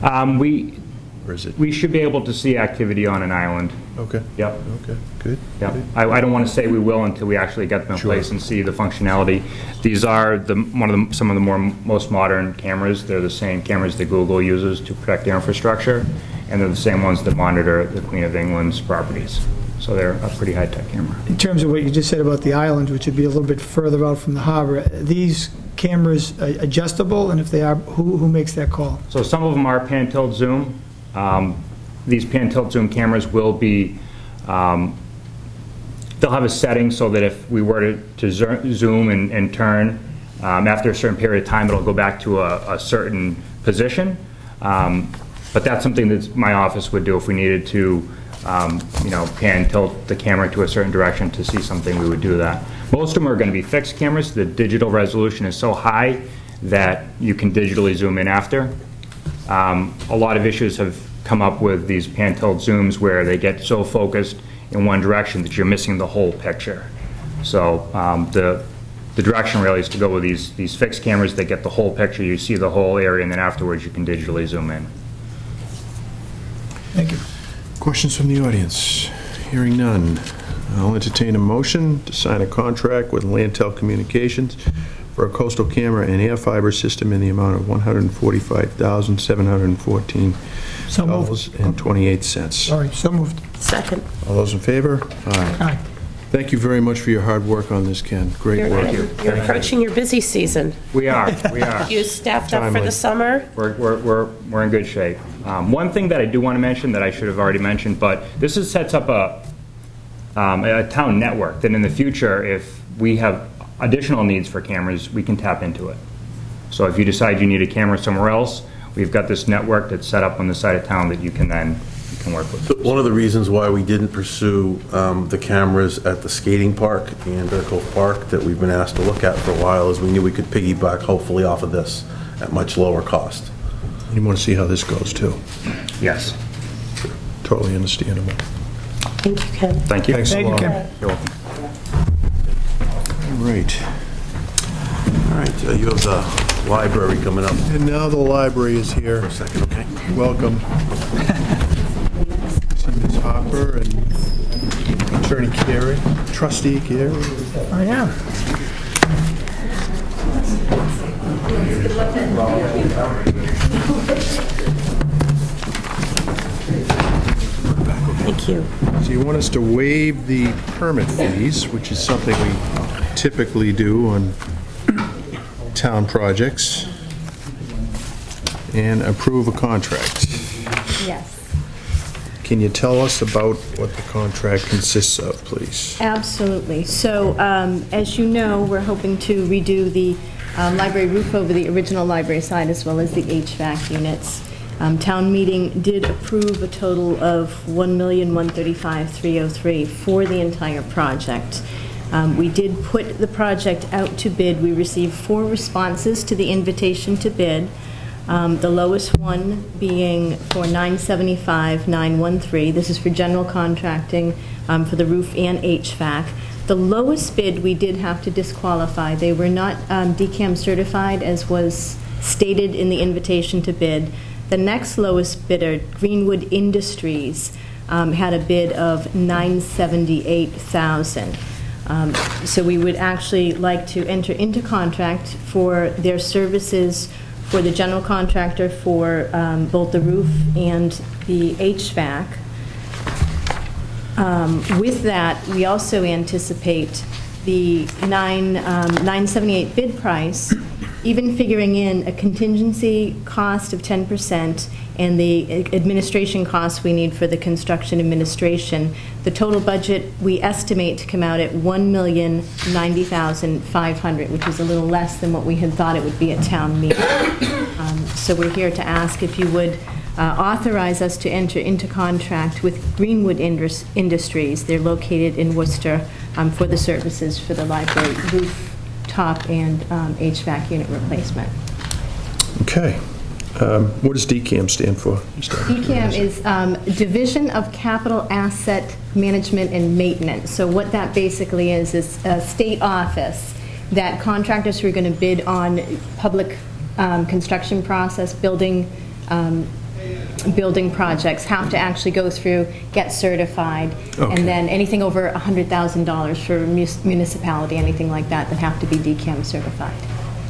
Or is it? We should be able to see activity on an island. Okay. Yep. Okay, good. Yeah, good. I don't want to say we will until we actually get them in Sure. place and see the functionality. These are some of the most modern cameras. They're the same cameras that Google uses to protect their infrastructure, and they're the same ones that monitor the Queen of England's properties. So they're a pretty high-tech camera. In terms of what you just said about the island, which would be a little bit further out from the harbor, are these cameras adjustable, and if they are, who makes that call? So some of them are pan-tilt zoom. These pan-tilt zoom cameras will be, they'll have a setting so that if we were to zoom and turn, after a certain period of time, it'll go back to a certain position. But that's something that my office would do if we needed to, pan-tilt the camera to a certain direction to see something, we would do that. Most of them are going to be fixed cameras. The digital resolution is so high that you can digitally zoom in after. A lot of issues have come up with these pan-tilt zooms where they get so focused in one direction that you're missing the whole picture. So the direction really is to go with these fixed cameras that get the whole picture. You see the whole area, and then afterwards you can digitally zoom in. Thank you. Questions from the audience? Hearing none. I'll entertain a motion to sign a contract with Lantel Communications for a coastal camera and air fiber system in the amount of $145,714.28. Sorry, so moved. Second. All those in favor? Aye. Aye. Thank you very much for your hard work on this, Ken. Great work. You're approaching your busy season. We are. You staffed up for Timely. the summer? We're in good shape. One thing that I do want to mention that I should have already mentioned, but this sets up a town network that in the future, if we have additional needs for cameras, we can tap into it. So if you decide you need a camera somewhere else, we've got this network that's set up on the side of town that you can work with. One of the reasons why we didn't pursue the cameras at the skating park and Cove Park that we've been asked to look at for a while is we knew we could piggyback hopefully off of this at much lower cost. You want to see how this goes, too. Yes. Totally understandable. Thank you, Ken. Thank you. Thanks a Thank you, lot. Ken. You're welcome. All right. All right, you have the library coming up. And now the library is here. For a second, okay? Welcome. See Ms. Hopper and Attorney Carey, Trustee Carey. I am. Thank you. So you want us to waive the permit fees, which is something we typically do on town projects, and approve a contract. Yes, Can you tell us about what the contract consists of, please? absolutely. So, as you know, we're hoping to redo the library roof over the original library side as well as the HVAC units. Town meeting did approve a total of $1,135,303 for the entire project. We did put the project out to bid. We received 4 responses to the invitation to bid. The lowest one being for $975,913. This is for general contracting for the roof and HVAC. The lowest bid we did have to disqualify. They were not DCAM certified as was stated in the invitation to bid. The next lowest bidder, Greenwood Industries, had a bid of $978,000. So we would actually like to enter into contract for their services for the general contractor for both the roof and the HVAC. With that, we also anticipate the $978 bid price, even figuring in a contingency cost of 10% and the administration costs we need for the construction administration, the total budget we estimate to come out at $1,090,500, which is a little less than what we had thought it would be at town meeting. So we're here to ask if you would authorize us to enter into contract with Greenwood Industries. They're located in Worcester for the services for the library roof, top, and HVAC unit replacement. Okay. What does DCAM stand for? DCAM is Division of Capital Asset Management and Maintenance. So what that basically is a state office that contractors who are going to bid on public construction process, building building projects have to actually go through, get certified, Okay. and then anything over $100,000 for municipality, anything like that, that have to be DCAM certified.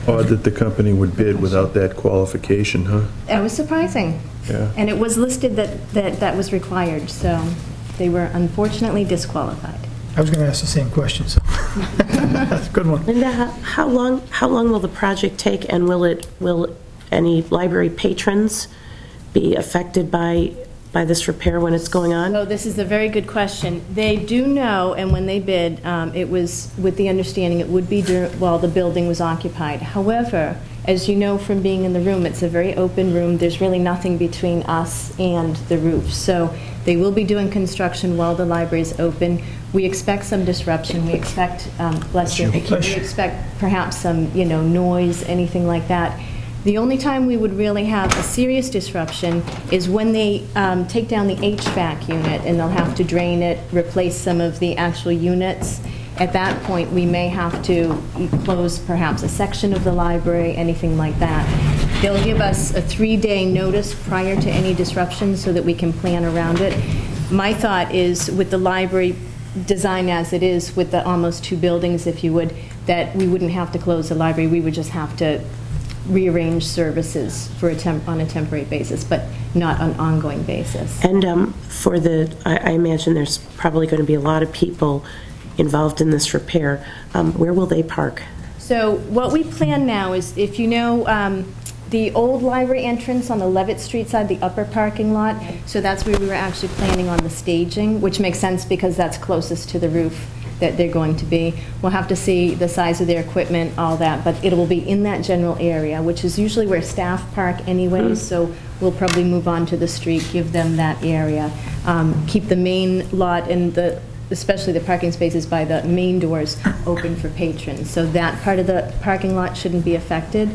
Odd that the company would bid without that qualification, huh? That was surprising. Yeah. And it was listed that was required, so they were unfortunately disqualified. I was going to ask the same question, so that's a good one. Linda, how long will the project take, and will any library patrons be affected by this repair when it's going on? Oh, this is a very good question. They do know, and when they bid, it was with the understanding it would be while the building was occupied. However, as you know from being in the room, it's a very open room. There's really nothing between us and the roof. So they will be doing construction while the library is open. We expect some disruption. We expect, bless you, we expect perhaps some, noise, anything like that. The only time we would really have a serious disruption is when they take down the HVAC unit, and they'll have to drain it, replace some of the actual units. At that point, we may have to close perhaps a section of the library, anything like that. They'll give us a 3-day notice prior to any disruption so that we can plan around it. My thought is, with the library design as it is, with the almost 2 buildings, if you would, that we wouldn't have to close the library. We would just have to rearrange services for on a temporary basis, but not on an ongoing basis. And I imagine there's probably going to be a lot of people involved in this repair. Where will they park? So what we plan now is, if you know the old library entrance on the Levitt Street side, the upper parking lot, so that's where we were actually planning on the staging, which makes sense because that's closest to the roof that they're going to be. We'll have to see the size of their equipment, all that, but it will be in that general area, which is usually where staff park anyway, so we'll probably move on to the street, give them that area. Keep the main lot and especially the parking spaces by the main doors open for patrons. So that part of the parking lot shouldn't be affected.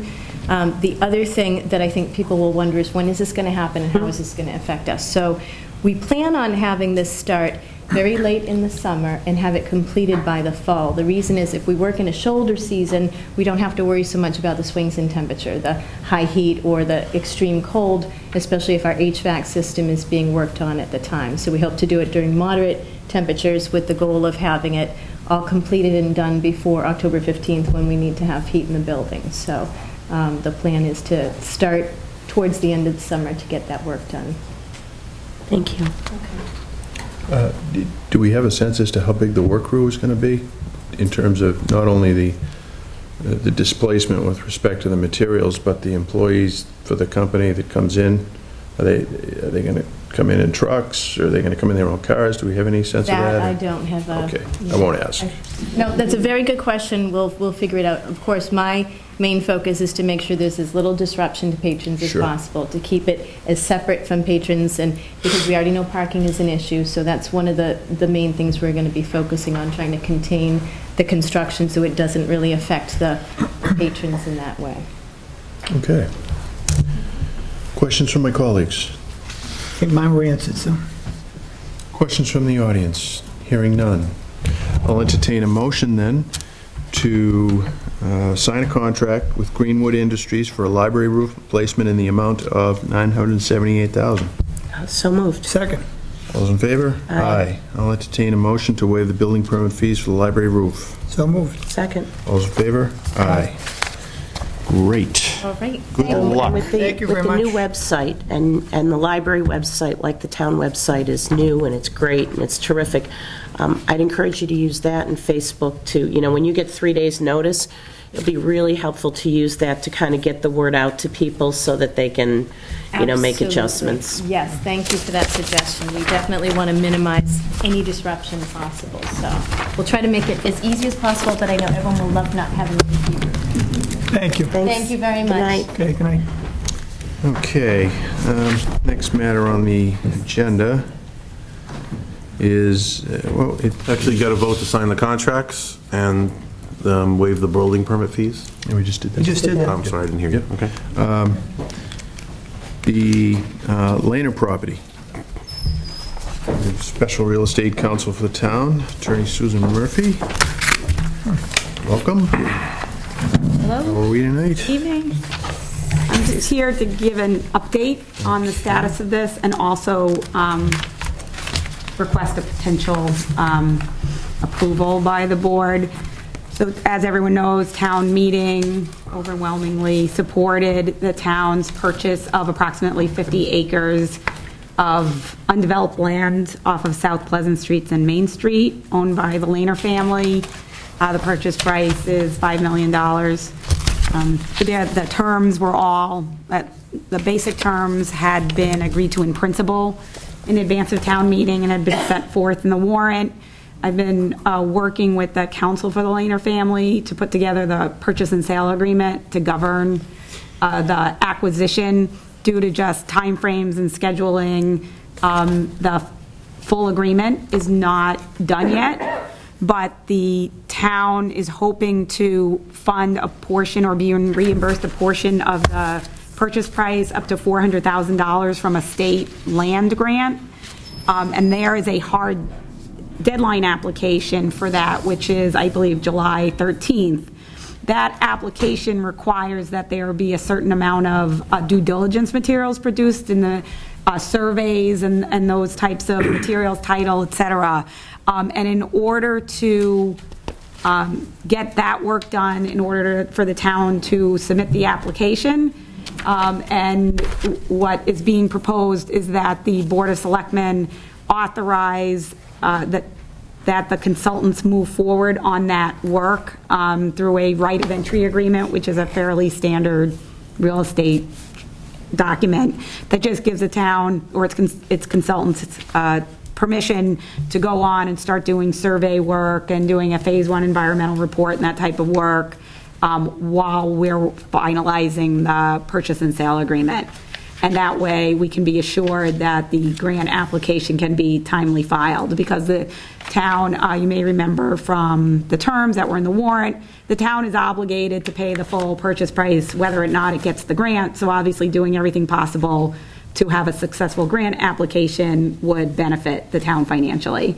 The other thing that I think people will wonder is, when is this going to happen and how is this going to affect us? So we plan on having this start very late in the summer and have it completed by the fall. The reason is, if we work in a shoulder season, we don't have to worry so much about the swings in temperature, the high heat or the extreme cold, especially if our HVAC system is being worked on at the time. So we hope to do it during moderate temperatures with the goal of having it all completed and done before October 15th, when we need to have heat in the building. So the plan is to start towards the end of the summer to get that work done. Thank you. Do we have a sense as to how big the work crew is going to be, in terms of not only the displacement with respect to the materials, but the employees for the company that comes in? Are they going to come in trucks, or are they going to come in their own cars? Do we have any sense of that? I don't have a... Okay, I won't ask. No, that's a very good question. We'll figure it out. Of course, my main focus is to make sure there's as little disruption to patrons as Sure. possible, to keep it as separate from patrons, and because we already know parking is an issue, so that's one of the main things we're going to be focusing on, trying to contain the construction so it doesn't really affect the patrons in that way. Okay. Questions from my colleagues? I think mine were answered, so. Questions from the audience? Hearing none. I'll entertain a motion then to sign a contract with Greenwood Industries for a library roof replacement in the amount of $978,000. So moved. Second. All those in favor? Aye. I'll entertain a motion to waive the building permit fees for the library roof. So moved. Second. All those in favor? Aye. Great. All right. Good luck. With the, Thank you with very the new much. website, and the library website, like the town website, is new, and it's great, and it's terrific. I'd encourage you to use that and Facebook too. When you get 3 days' notice, it'll be really helpful to use that to kind of get the word out to people so that they can, make Absolutely. adjustments. Yes, thank you for that suggestion. We definitely want to minimize any disruption possible, so we'll try to make it as easy as possible, but I know everyone will love not having a computer. Thank you. Thanks. Thank you very Good much. night. Okay, good night. Okay, next matter on the agenda is, Actually, you got to vote to sign the contracts and waive the building permit fees. yeah, we just did that. We just did that. I'm sorry, I didn't hear you. Okay. The Lehner property. Special Real Estate Counsel for the town, Attorney Susan Murphy. Welcome. Hello. How are we tonight? Evening. I'm just here to give an update on the status of this and also request a potential approval by the board. So as everyone knows, town meeting overwhelmingly supported the town's purchase of approximately 50 acres of undeveloped land off of South Pleasant Streets and Main Street, owned by the Lehner family. The purchase price is $5 million. The terms were all, the basic terms had been agreed to in principle in advance of town meeting and had been set forth in the warrant. I've been working with the counsel for the Lehner family to put together the purchase and sale agreement to govern the acquisition. Due to just timeframes and scheduling, the full agreement is not done yet, but the town is hoping to fund a portion or be reimbursed a portion of the purchase price up to $400,000 from a state land grant. And there is a hard deadline application for that, which is, I believe, July 13th. That application requires that there be a certain amount of due diligence materials produced in the surveys and those types of materials, title, et cetera. And in order to get that work done, in order for the town to submit the application, and what is being proposed is that the Board of Selectmen authorize that the consultants move forward on that work through a right of entry agreement, which is a fairly standard real estate document that just gives the town or its consultants permission to go on and start doing survey work and doing a phase 1 environmental report and that type of work while we're finalizing the purchase and sale agreement. And that way we can be assured that the grant application can be timely filed, because the town, you may remember from the terms that were in the warrant, the town is obligated to pay the full purchase price whether or not it gets the grant. So obviously doing everything possible to have a successful grant application would benefit the town financially.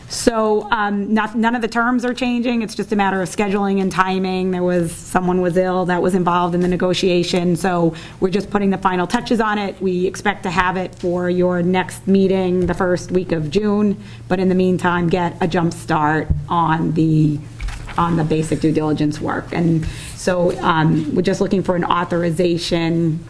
So none of the terms are changing. It's just a matter of scheduling and timing. Someone was ill that was involved in the negotiation, so we're just putting the final touches on it. We expect to have it for your next meeting the first week of June, but in the meantime, get a jump start on the basic due diligence work. And so we're just looking for an authorization,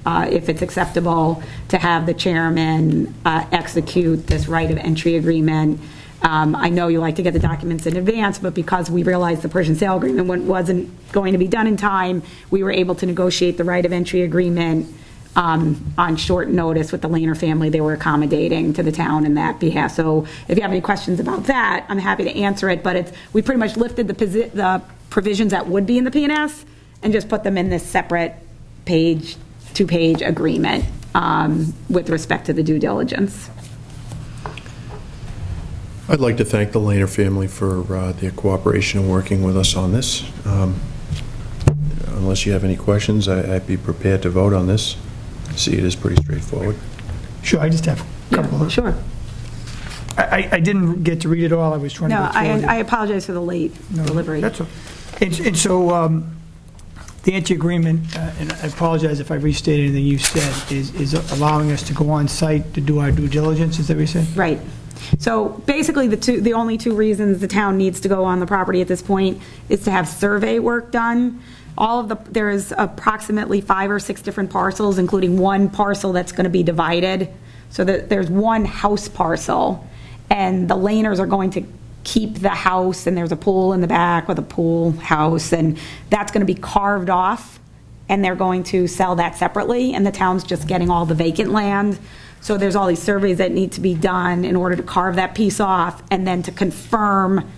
if it's acceptable, to have the chairman execute this right of entry agreement. I know you like to get the documents in advance, but because we realized the purchase and sale agreement wasn't going to be done in time, we were able to negotiate the right of entry agreement on short notice with the Lehner family. They were accommodating to the town in that behalf. So if you have any questions about that, I'm happy to answer it, but we pretty much lifted the provisions that would be in the P&S and just put them in this separate two-page agreement with respect to the due diligence. I'd like to thank the Lehner family for their cooperation in working with us on this. Unless you have any questions, I'd be prepared to vote on this. See, it is pretty straightforward. Sure, I just have a couple of... Sure. I didn't get to read it all. I was trying to... No, go through it. I apologize for the late delivery. That's okay. And so the anti-agreement, and I apologize if I restated anything you said, is allowing us to go on site to do our due diligence, is that what you said? Right. So basically, the only two reasons the town needs to go on the property at this point is to have survey work done. There is approximately 5 or 6 different parcels, including one parcel that's going to be divided. So there's one house parcel, and the Lehners are going to keep the house, and there's a pool in the back with a pool house, and that's going to be carved off, and they're going to sell that separately, and the town's just getting all the vacant land. So there's all these surveys that need to be done in order to carve that piece off, and then to confirm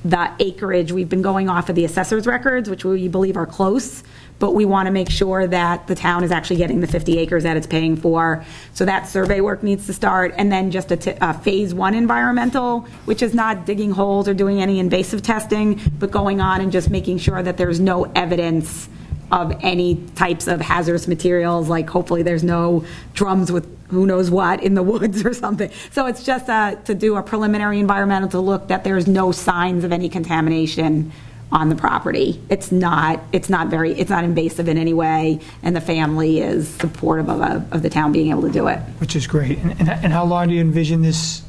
the acreage. We've been going off of the assessor's records, which we believe are close, but we want to make sure that the town is actually getting the 50 acres that it's paying for. So that survey work needs to start, and then just a phase 1 environmental, which is not digging holes or doing any invasive testing, but going on and just making sure that there's no evidence of any types of hazardous materials, like hopefully there's no drums with who knows what in the woods or something. So it's just to do a preliminary environmental to look that there's no signs of any contamination on the property. It's not invasive in any way, and the family is supportive of the town being able to do it. Which is great. And how long do you envision this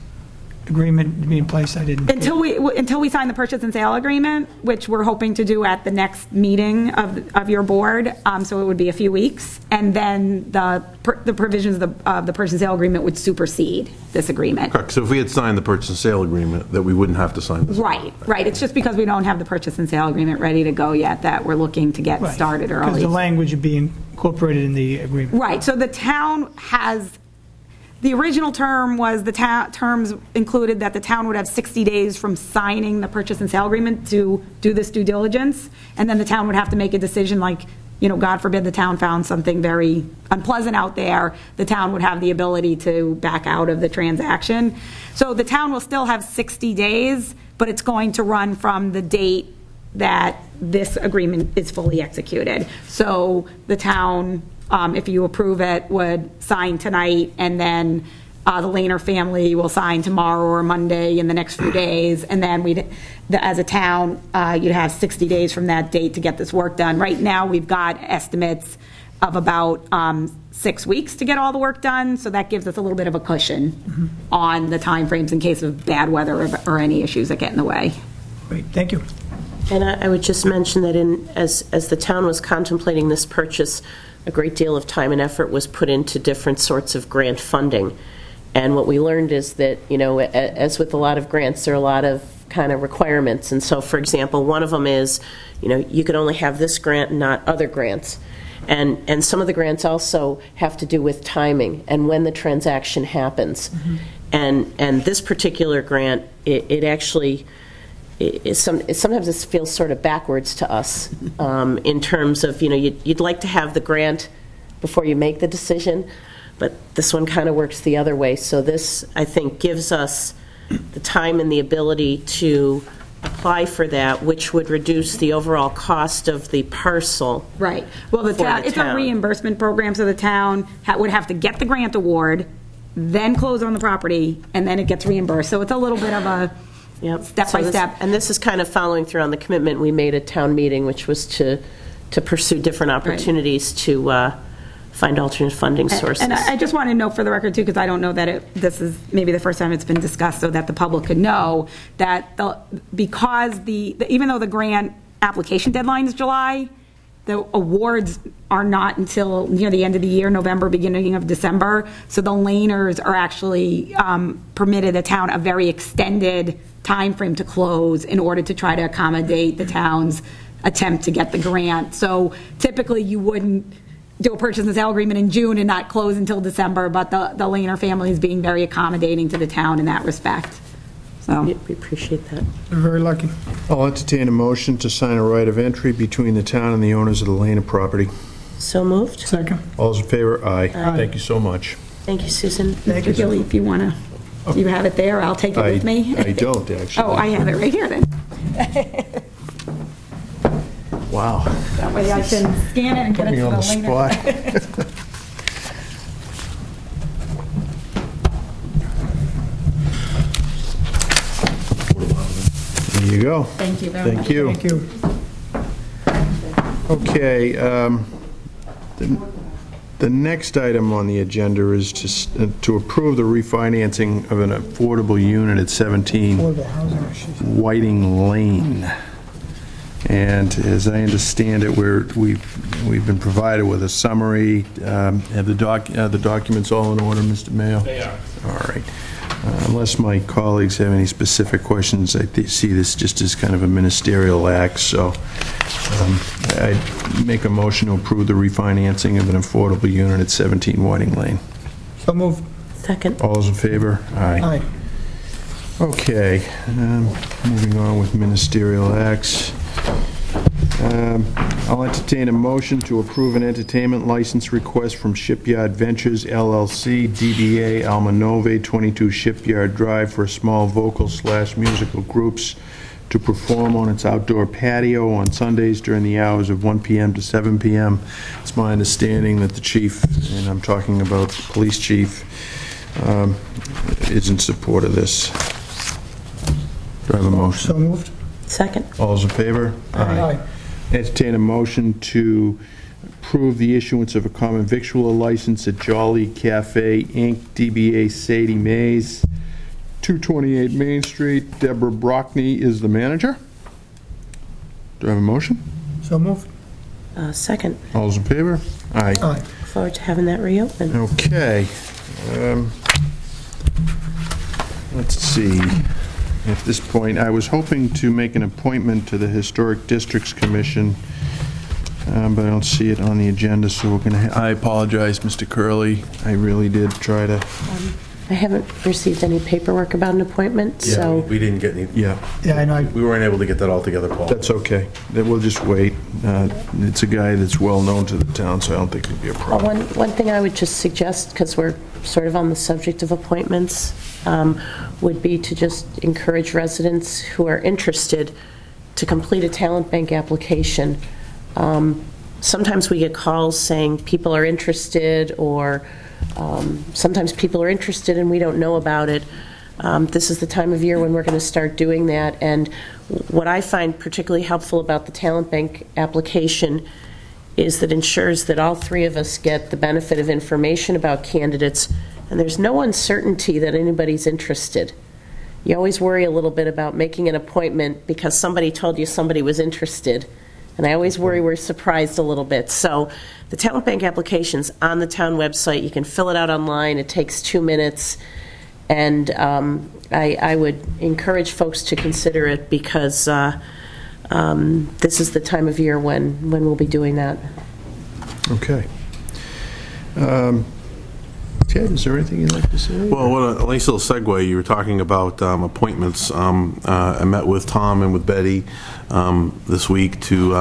agreement to be in place? I didn't. Until we sign the purchase and sale agreement, which we're hoping to do at the next meeting of your board, so it would be a few weeks, and then the provisions of the purchase and sale agreement would supersede this agreement. Correct. So if we had signed the purchase and sale agreement, that we wouldn't have to sign this. Right. It's just because we don't have the purchase and sale agreement ready to go yet that we're looking to get started early. Because the language would be incorporated in the agreement. Right. So the town has. The original term was, terms included that the town would have 60 days from signing the purchase and sale agreement to do this due diligence, and then the town would have to make a decision, like, God forbid the town found something very unpleasant out there, the town would have the ability to back out of the transaction. So the town will still have 60 days, but it's going to run from the date that this agreement is fully executed. So the town, if you approve it, would sign tonight, and then the Lehner family will sign tomorrow or Monday in the next few days, and then as a town, you'd have 60 days from that date to get this work done. Right now, we've got estimates of about 6 weeks to get all the work done, so that gives us a little bit of a cushion on the timeframes in case of bad weather or any issues that get in the way. Great, thank you. And I would just mention that as the town was contemplating this purchase, a great deal of time and effort was put into different sorts of grant funding. And what we learned is that, as with a lot of grants, there are a lot of kind of requirements. And so, for example, one of them is, you can only have this grant and not other grants. And some of the grants also have to do with timing and when the transaction happens. Mm-hmm. And this particular grant, it actually... sometimes it feels sort of backwards to us in terms of, you'd like to have the grant before you make the decision, but this one kind of works the other way. So this, I think, gives us the time and the ability to apply for that, which would reduce the overall cost of the parcel. Right. Well, it's a reimbursement program, so the town would have to get the grant award, then close on the property, and then it gets reimbursed. So it's a little bit of a... Yep. Step by step. And this is kind of following through on the commitment we made at town meeting, which was to pursue different opportunities to find alternate funding sources. And I just want to note for the record, too, because I don't know that this is maybe the first time it's been discussed, so that the public could know that because even though the grant application deadline is July, the awards are not until near the end of the year, November, beginning of December. So the Lehners are actually permitted the town a very extended time frame to close in order to try to accommodate the town's attempt to get the grant. So typically you wouldn't do a purchase and sale agreement in June and not close until December, but the Lehner family is being very accommodating to the town in that respect. So we appreciate that. We're very lucky. I'll entertain a motion to sign a right of entry between the town and the owners of the Lehner property. So moved. Second. All those in favor? Aye. Thank you so much. Thank you, Susan. Thank you, Gilly, if you want to, do you have it there? I'll take it with me. I don't, actually. Oh, I have it right here, then. Wow. That way I can scan it and get it to the Put me on the Lehner. spot. There you go. Thank you very much. Thank you. Thank you. Okay, the next item on the agenda is to approve the refinancing of an affordable unit at 17 Affordable housing, she's- Whiting Lane. And as I understand it, we've been provided with a summary. Have the documents all in order, Mr. Mayo? They are. All right. Unless my colleagues have any specific questions, I see this just as kind of a ministerial act, so I make a motion to approve the refinancing of an affordable unit at 17 Whiting Lane. So moved. Second. All those in favor? Aye. Okay, moving on with ministerial acts. I'll entertain a motion to approve an entertainment license request from Shipyard Ventures LLC, DBA Alma Nove, 22 Shipyard Drive, for small vocal/musical groups to perform on its outdoor patio on Sundays during the hours of 1 p.m. to 7 p.m. It's my understanding that the chief, and I'm talking about the police chief, is in support of this. Do I have a motion? So moved. Second. All those in favor? Aye. Entertain a motion to approve the issuance of a common victualler license at Jolly Cafe, Inc., DBA Sadie Mays, 228 Main Street. Deborah Brockney is the manager. Do I have a motion? So moved. Second. All those in favor? Aye. Aye. Look forward to having that reopen. Okay. Let's see. At this point, I was hoping to make an appointment to the Historic Districts Commission, but I don't see it on the agenda, so we're going to, I apologize, Mr. Curley. I really did try to, I haven't received any paperwork about an appointment, so... We didn't get any, yeah, Yeah, I know. we weren't able to get that all together, Paul. that's okay. Then we'll just wait. It's a guy that's well-known to the town, so I don't think it'd be a problem. One thing I would just suggest, because we're sort of on the subject of appointments, would be to just encourage residents who are interested to complete a talent bank application. Sometimes we get calls saying people are interested, or sometimes people are interested and we don't know about it. This is the time of year when we're going to start doing that, and what I find particularly helpful about the talent bank application is that it ensures that all three of us get the benefit of information about candidates, and there's no uncertainty that anybody's interested. You always worry a little bit about making an appointment because somebody told you somebody was interested, and I always worry we're surprised a little bit. So the talent bank application's on the town website. You can fill it out online. It takes 2 minutes, and I would encourage folks to consider it because this is the time of year when we'll be doing that. Okay. Ted, is there anything you'd like to say? Well, a nice little segue. You were talking about appointments. I met with Tom and with Betty this week to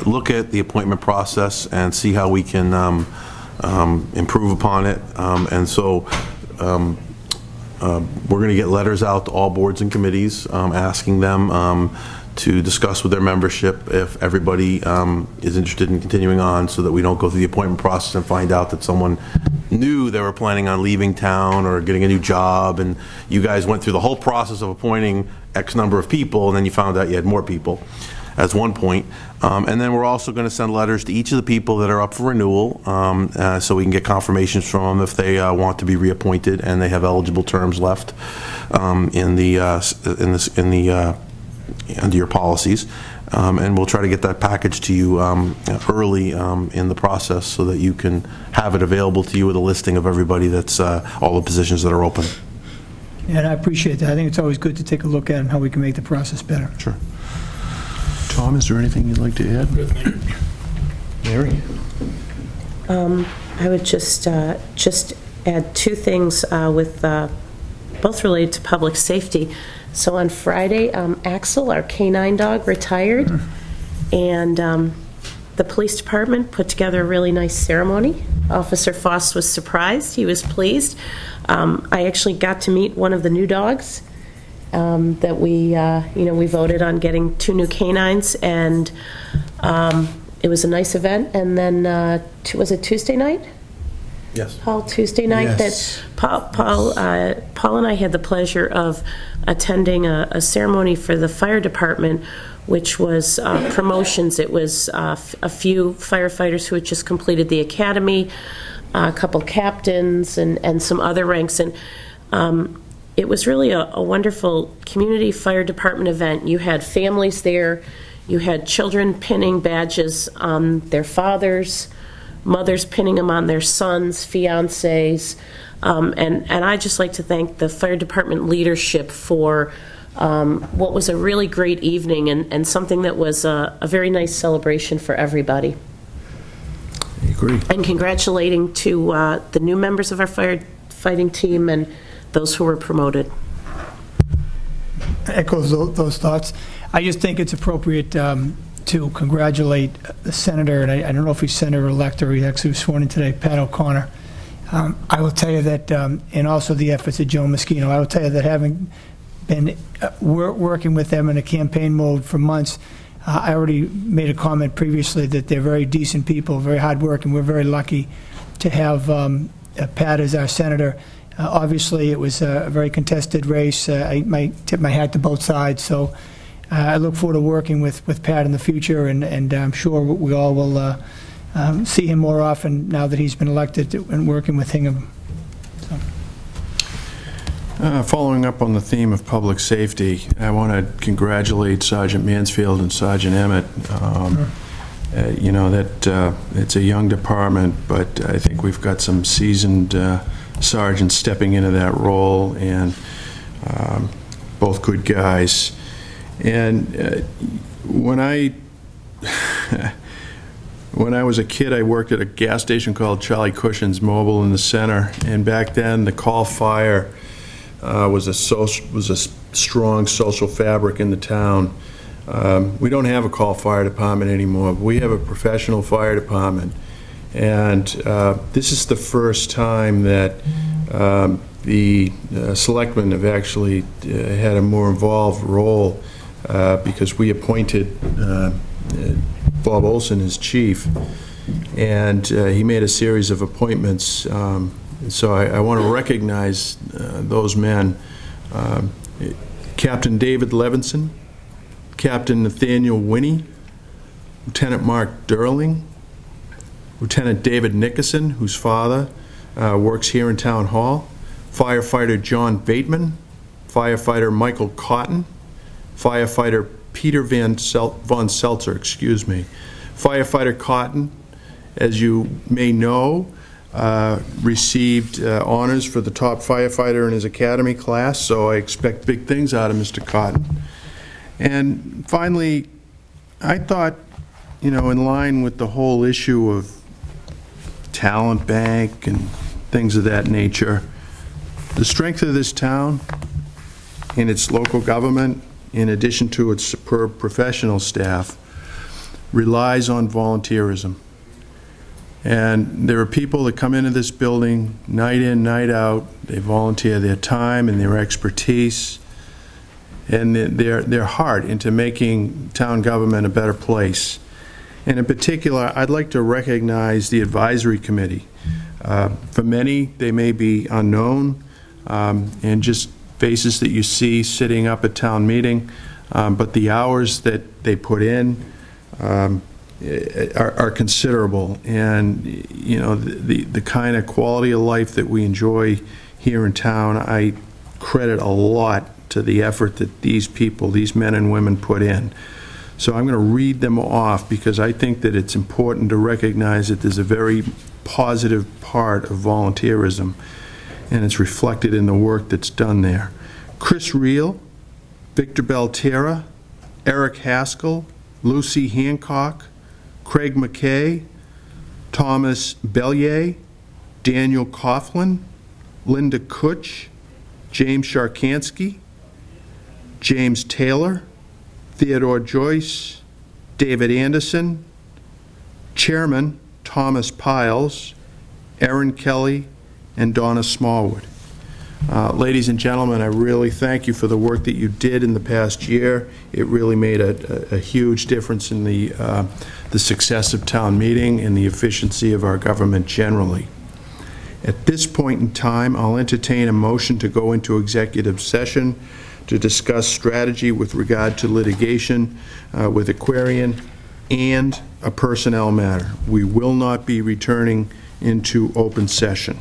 look at the appointment process and see how we can improve upon it. And so we're going to get letters out to all boards and committees asking them to discuss with their membership if everybody is interested in continuing on, so that we don't go through the appointment process and find out that someone knew they were planning on leaving town or getting a new job, and you guys went through the whole process of appointing X number of people, and then you found out you had more people as one point. And then we're also going to send letters to each of the people that are up for renewal, so we can get confirmations from them if they want to be reappointed and they have eligible terms left under your policies. And we'll try to get that package to you early in the process so that you can have it available to you with a listing of everybody that's all the positions that are open. And I appreciate that. I think it's always good to take a look at and how we can make the process better. Sure. Tom, is there anything you'd like to add? Mary? I would just add two things with both related to public safety. So on Friday, Axel, our canine dog, retired, and the police department put together a really nice ceremony. Officer Foss was surprised. He was pleased. I actually got to meet one of the new dogs that we voted on getting 2 new canines, and it was a nice event. And then, was it Tuesday night? Yes. Paul, Tuesday night, Yes. that Paul and I had the pleasure of attending a ceremony for the fire department, which was promotions. It was a few firefighters who had just completed the academy, a couple captains, and some other ranks. And it was really a wonderful community fire department event. You had families there. You had children pinning badges on their fathers, mothers pinning them on their sons, fiancés, and I'd just like to thank the fire department leadership for what was a really great evening and something that was a very nice celebration for everybody. I agree. And congratulating to the new members of our firefighting team and those who were promoted. Echoes those thoughts. I just think it's appropriate to congratulate the senator, and I don't know if he's senator-elect or he actually was sworn in today, Pat O'Connor. I will tell you that, and also the efforts of Joe Moschino, I will tell you that having been working with them in a campaign mode for months, I already made a comment previously that they're very decent people, very hard-working. We're very lucky to have Pat as our senator. Obviously, it was a very contested race. I might tip my hat to both sides, so I look forward to working with Pat in the future, and I'm sure we all will see him more often now that he's been elected and working with Hingham. Following up on the theme of public safety, I want to congratulate Sergeant Mansfield and Sergeant Emmett. You know, that it's a young department, but I think we've got some seasoned sergeants stepping into that role, and both good guys. And when I was a kid, I worked at a gas station called Charlie Cushion's Mobile in the center, and back then the call fire was a strong social fabric in the town. We don't have a call fire department anymore. We have a professional fire department, and this is the first time that the selectmen have actually had a more involved role because we appointed Bob Olson as chief, and he made a series of appointments. So I want to recognize those men. Captain David Levinson, Captain Nathaniel Winnie, Lieutenant Mark Durling, Lieutenant David Nickerson, whose father works here in Town Hall, Firefighter John Bateman, Firefighter Michael Cotton, Firefighter Peter von Seltzer, Firefighter Cotton, as you may know, received honors for the top firefighter in his academy class, so I expect big things out of Mr. Cotton. And finally, I thought, you know, in line with the whole issue of talent bank and things of that nature, the strength of this town and its local government, in addition to its superb professional staff, relies on volunteerism. And there are people that come into this building night in, night out. They volunteer their time and their expertise and their heart into making town government a better place. And in particular, I'd like to recognize the advisory committee. For many, they may be unknown and just faces that you see sitting up at town meeting, but the hours that they put in are considerable, and you know, the kind of quality of life that we enjoy here in town, I credit a lot to the effort that these people, these men and women, put in. So I'm going to read them off because I think that it's important to recognize that there's a very positive part of volunteerism, and it's reflected in the work that's done there. Chris Reel, Victor Belterra, Eric Haskell, Lucy Hancock, Craig McKay, Thomas Bellier, Daniel Coughlin, Linda Kutch, James Sharkansky, James Taylor, Theodore Joyce, David Anderson, Chairman Thomas Piles, Erin Kelly, and Donna Smallwood. Ladies and gentlemen, I really thank you for the work that you did in the past year. It really made a huge difference in the success of town meeting and the efficiency of our government generally. At this point in time, I'll entertain a motion to go into executive session to discuss strategy with regard to litigation with Aquarion and a personnel matter. We will not be returning into open session.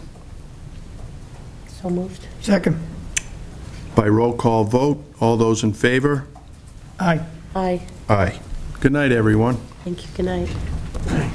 So moved. Second. By roll call vote, all those in favor? Aye. Aye. Aye. Good night, everyone. Thank you. Good night.